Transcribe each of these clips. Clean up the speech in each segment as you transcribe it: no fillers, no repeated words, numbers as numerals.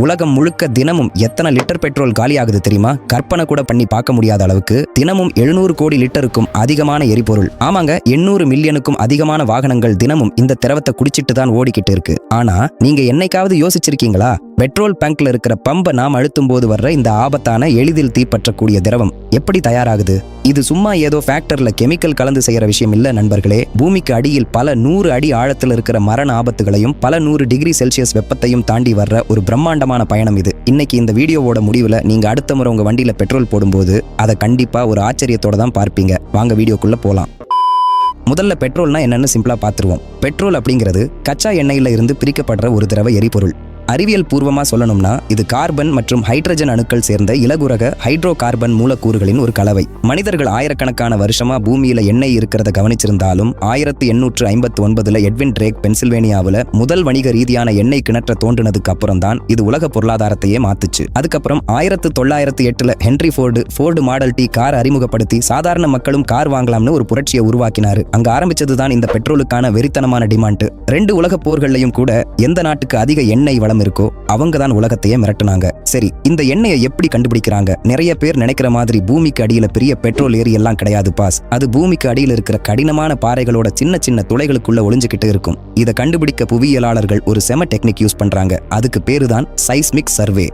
உலகம் முழுக்க தினமும் எத்தனை லிட்டர் பெட்ரோல் காலியாகுது தெரியுமா? கற்பனை கூட பண்ணி பார்க்க முடியாத அளவுக்கு தினமும் 700 கோடி லிட்டருக்கும் அதிகமான எரிபொருள். ஆமாங்க, 800 மில்லியனுக்கும் அதிகமான வாகனங்கள் தினமும் இந்த திரவத்தை குடிச்சிட்டு தான் ஓடிக்கிட்டு இருக்கு. ஆனா நீங்க என்னைக்காவது யோசிச்சிருக்கீங்களா, பெட்ரோல் பங்க்ல இருக்கிற பம்பை நாம் அழுத்தும் போது வர்ற இந்த ஆபத்தான எளிதில் தீப்பற்றக்கூடிய திரவம் எப்படி தயாராகுது? இது சும்மா ஏதோ ஃபேக்டர்ல கெமிக்கல் கலந்து செய்யற விஷயம் இல்ல நண்பர்களே. பூமிக்கு அடியில் பல 100 அடி ஆழத்தில் இருக்கிற மரண ஆபத்துகளையும் பல 100 டிகிரி செல்சியஸ் வெப்பத்தையும் தாண்டி வர்ற ஒரு பிரம்மாண்டமான பயணம் இது. இன்னைக்கு இந்த வீடியோவோட முடிவுல நீங்க அடுத்த முறை உங்க வண்டியில பெட்ரோல் போடும்போது அதை கண்டிப்பா ஒரு ஆச்சரியத்தோட தான் பார்ப்பீங்க. வாங்க வீடியோக்குள்ள போலாம். முதல்ல பெட்ரோல்னா என்னன்னு சிம்பிளா பார்த்துருவோம். பெட்ரோல் அப்படிங்கிறது கச்சா எண்ணெயில இருந்து பிரிக்கப்படுற ஒரு திரவ எரிபொருள். அறிவியல் பூர்வமா சொல்லணும்னா இது கார்பன் மற்றும் ஹைட்ரஜன் அணுக்கள் சேர்ந்த இலகுரக ஹைட்ரோ கார்பன் மூலக்கூறுகளின் ஒரு கலவை. மனிதர்கள் ஆயிரக்கணக்கான வருஷமா பூமியில எண்ணெய் இருக்கிறத கவனிச்சிருந்தாலும் 1859 எட்வின் ட்ரேக் பென்சில்வேனியாவில் முதல் வணிக ரீதியான எண்ணெய் கிணற்ற தோன்றினதுக்கு அப்புறம் தான் இது உலக பொருளாதாரத்தையே மாத்துச்சு. அதுக்கப்புறம் 1908 Henry Ford model T car அறிமுகப்படுத்தி சாதாரண மக்களும் கார் வாங்கலாம்னு ஒரு புரட்சியை உருவாக்கினாரு. அங்க ஆரம்பிச்சதுதான் இந்த பெட்ரோலுக்கான வெறித்தனமான டிமாண்ட். 2 உலக போர்கள்லையும் கூட எந்த நாட்டுக்கு அதிக எண்ணெய் வளம் இருக்கோ அவங்க தான் உலகத்தையே மிரட்டுனாங்க. சரி, இந்த எண்ணெயை எப்படி கண்டுபிடிக்கிறாங்க? நிறைய பேர் நினைக்கிற மாதிரி பூமிக்கு அடியில பெரிய பெட்ரோல் ஏரி எல்லாம் கிடையாது பாஸ். அது பூமிக்கு அடியில் இருக்கிற கடினமான பாறைகளோட சின்ன சின்ன துளைகளுக்குள்ள ஒளிஞ்சுக்கிட்டு இருக்கும். இதை கண்டுபிடிக்க புவியியலாளர்கள் ஒரு செம டெக்னிக் யூஸ் பண்றாங்க. அதுக்கு பேரு தான் சைஸ்மிக் சர்வே.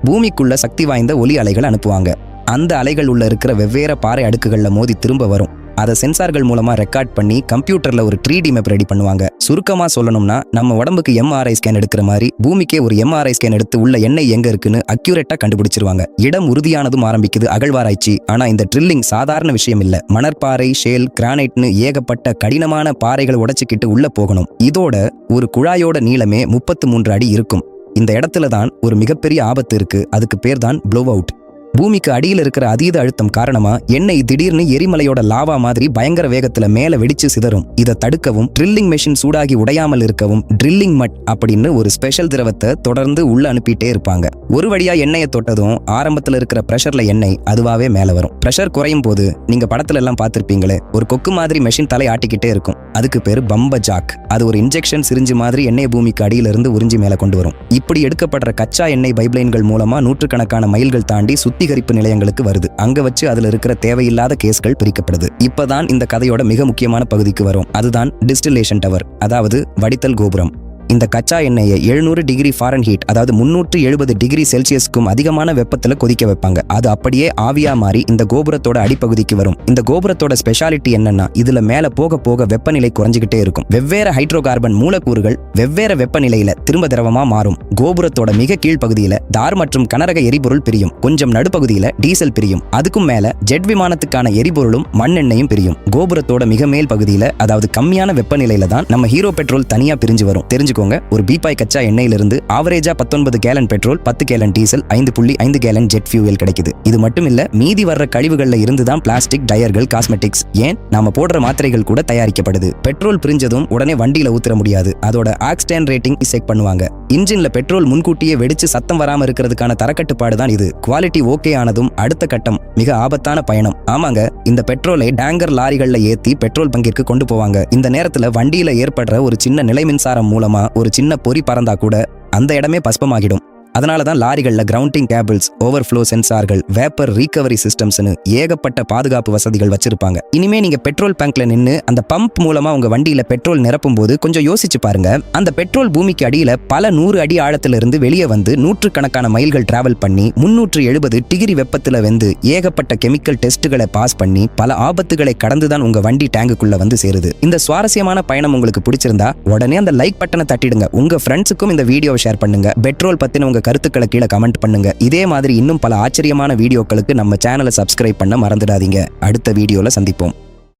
பூமிக்குள்ள சக்தி வாய்ந்த ஒலி அலைகள் அனுப்புவாங்க. அந்த அலைகள் உள்ள இருக்கிற வெவ்வேறு பாறை அடுக்குகள்ல மோதி திரும்ப வரும். அதை சென்சார்கள் மூலமா ரெக்கார்ட் பண்ணி கம்ப்யூட்டர்ல ஒரு 3D மேப் ரெடி பண்ணுவாங்க. சுருக்கமா சொல்லணும்னா நம்ம உடம்புக்கு MRI ஸ்கேன் எடுக்கிற மாதிரி பூமிக்கே ஒரு MRI ஸ்கேன் எடுத்து உள்ள எண்ணெய் எங்க இருக்குன்னு அக்யூரேட்டா கண்டுபிடிச்சிருவாங்க. இடம் உறுதியானதும் ஆரம்பிக்குது அகழ்வாராய்ச்சி. ஆனா இந்த ட்ரில்லிங் சாதாரண விஷயம் இல்ல. மணற்பாறை, ஷேல், கிரானைட்னு ஏகப்பட்ட கடினமான பாறைகளை உடைச்சுக்கிட்டு உள்ள போகணும். இதோட ஒரு குழாயோட நீளமே 33 அடி இருக்கும். இந்த இடத்துல தான் ஒரு மிகப்பெரிய ஆபத்து இருக்கு. அதுக்கு பேர் தான் ப்ளோ அவுட். பூமிக்கு அடியில் இருக்கிற அதீத அழுத்தம் காரணமா எண்ணெய் திடீர்னு எரிமலையோட லாவா மாதிரி பயங்கர வேகத்துல மேல வெடிச்சு சிதறும். இதை தடுக்கவும் ட்ரில்லிங் மெஷின் சூடாகி உடையாமல் இருக்கவும் ட்ரில்லிங் மட் அப்படின்னு ஒரு ஸ்பெஷல் திரவத்தை தொடர்ந்து உள்ள அனுப்பிட்டே இருப்பாங்க. ஒரு வழியா எண்ணெயை தொட்டதும் ஆரம்பத்துல இருக்கிற பிரஷர்ல எண்ணெய் அதுவாவே மேல வரும். பிரஷர் குறையும் போது நீங்க படத்துல எல்லாம் பார்த்திருப்பீங்களே, ஒரு கொக்கு மாதிரி மெஷின் தலை ஆட்டிக்கிட்டே இருக்கும். அதுக்கு பேரு பம்ப ஜாக். அது ஒரு இன்ஜெக்ஷன் சிரிஞ்சு மாதிரி எண்ணெய் பூமிக்கு அடியில இருந்து உறிஞ்சி மேல கொண்டு வரும். இப்படி எடுக்கப்படுற கச்சா எண்ணெய் பைப்லைன்கள் மூலமா நூற்றுக்கணக்கான மைல்கள் தாண்டி சுத்திகரிப்பு நிலையங்களுக்கு வருது. அங்க வச்சு அதுல இருக்கிற தேவையில்லாத கேஸ்கள் பிரிக்கப்படுது. இப்பதான் இந்த கதையோட மிக முக்கியமான பகுதிக்கு வரும். அதுதான் டிஸ்டிலேஷன் டவர், அதாவது வடித்தல் கோபுரம். இந்த கச்சா எண்ணெயை 700 டிகிரி ஃபாரன்ஹீட், அதாவது 370 டிகிரி செல்சியஸ்க்கும் அதிகமான வெப்பத்துல கொதிக்க வைப்பாங்க. அது அப்படியே ஆவியா மாறி இந்த கோபுரத்தோட அடிப்பகுதிக்கு வரும். இந்த கோபுரத்தோட ஸ்பெஷாலிட்டி என்னன்னா, இதுல மேல போக போக வெப்பநிலை குறைஞ்சிக்கிட்டே இருக்கும். வெவ்வேறு ஹைட்ரோ கார்பன் மூலக்கூறுகள் வெவ்வேறு வெப்பநிலையில திரும்ப திரவமா மாறும். கோபுரத்தோட மிக கீழ் பகுதியில தார் மற்றும் கனரக எரிபொருள் பிரியும். கொஞ்சம் நடுப்பகுதியில டீசல் பிரியும். அதுக்கும் மேல ஜெட் விமானத்துக்கான எரிபொருளும் மண்ணெண்ணையும் பிரியும். கோபுரத்தோட மிக மேல் பகுதியில, அதாவது கம்மியான வெப்பநிலையில தான் நம்ம ஹீரோ பெட்ரோல் தனியா பிரிஞ்சு வரும். தெரிஞ்சுக்கோங்க, ஒரு பீப்பாய் கச்சா எண்ணெயிலிருந்து ஆவரேஜா 19 gallon petrol, 10 gallon diesel, 5.5 gallon jet fuel கிடைக்குது. இது மட்டும் இல்ல, மீதி வர்ற கழிவுகள்ல இருந்து தான் பிளாஸ்டிக், டயர்கள், காஸ்மெட்டிக்ஸ், ஏன் நாம போடுற மாத்திரைகள் கூட தயாரிக்கப்படுது. பெட்ரோல் பிரிஞ்சதும் உடனே வண்டியில ஊத்துற முடியாது. அதோட ஆக்ஸ்டேன் ரேட்டிங் செக் பண்ணுவாங்க. இன்ஜின்ல பெட்ரோல் முன்கூட்டியே வெடிச்சு சத்தம் வராம இருக்கிறதுக்கான தரக்கட்டுப்பாடு தான் இது. குவாலிட்டி ஓகே ஆனதும் அடுத்த கட்டம் மிக ஆபத்தான பயணம். ஆமாங்க, இந்த பெட்ரோலை டேங்கர் லாரிகள்ல ஏத்தி பெட்ரோல் பங்கிற்கு கொண்டு போவாங்க. இந்த நேரத்துல வண்டியில ஏற்படுற ஒரு சின்ன நிலை மின்சாரம் மூலமா ஒரு சின்ன பொறி பறந்தா கூட அந்த இடமே பஸ்பமாகிடும். அதனால தான் லாரிகள்ல கிரவுண்டிங் கேபிள்ஸ், ஓவர்ஃப்ளோ சென்சார்கள், வேப்பர் ரீகவரி சிஸ்டம்ஸ்னு ஏகப்பட்ட பாதுகாப்பு வசதிகள் வச்சிருப்பாங்க. இனிமே நீங்க பெட்ரோல் பங்க்ல நின்னு அந்த பம்ப் மூலமா உங்க வண்டியில பெட்ரோல் நிரப்பும் போது கொஞ்சம் யோசிச்சு பாருங்க. அந்த பெட்ரோல் பூமிக்கு அடியில பல 100 அடி ஆழத்துல இருந்து வெளியே வந்து நூற்றுக்கணக்கான மைல்கள் டிராவல் பண்ணி 370 டிகிரி வெப்பத்துல வந்து ஏகப்பட்ட கெமிக்கல் டெஸ்ட்டுகளை பாஸ் பண்ணி பல ஆபத்துகளை கடந்துதான் உங்க வண்டி டேங்குக்குள்ள வந்து சேருது. இந்த சுவாரஸ்யமான பயணம் உங்களுக்கு பிடிச்சிருந்தா உடனே அந்த லைக் பட்டனை தட்டிடுங்க. உங்க ஃப்ரெண்ட்ஸுக்கும் இந்த வீடியோவை ஷேர் பண்ணுங்க. பெட்ரோல் பத்தின உங்க கருத்துக்களை கீழே கமெண்ட் பண்ணுங்க. இதே மாதிரி இன்னும் பல ஆச்சரியமான வீடியோக்களுக்கு நம்ம சேனலை சப்ஸ்கிரைப் பண்ண மறந்துடாதீங்க. அடுத்த வீடியோல சந்திப்போம்.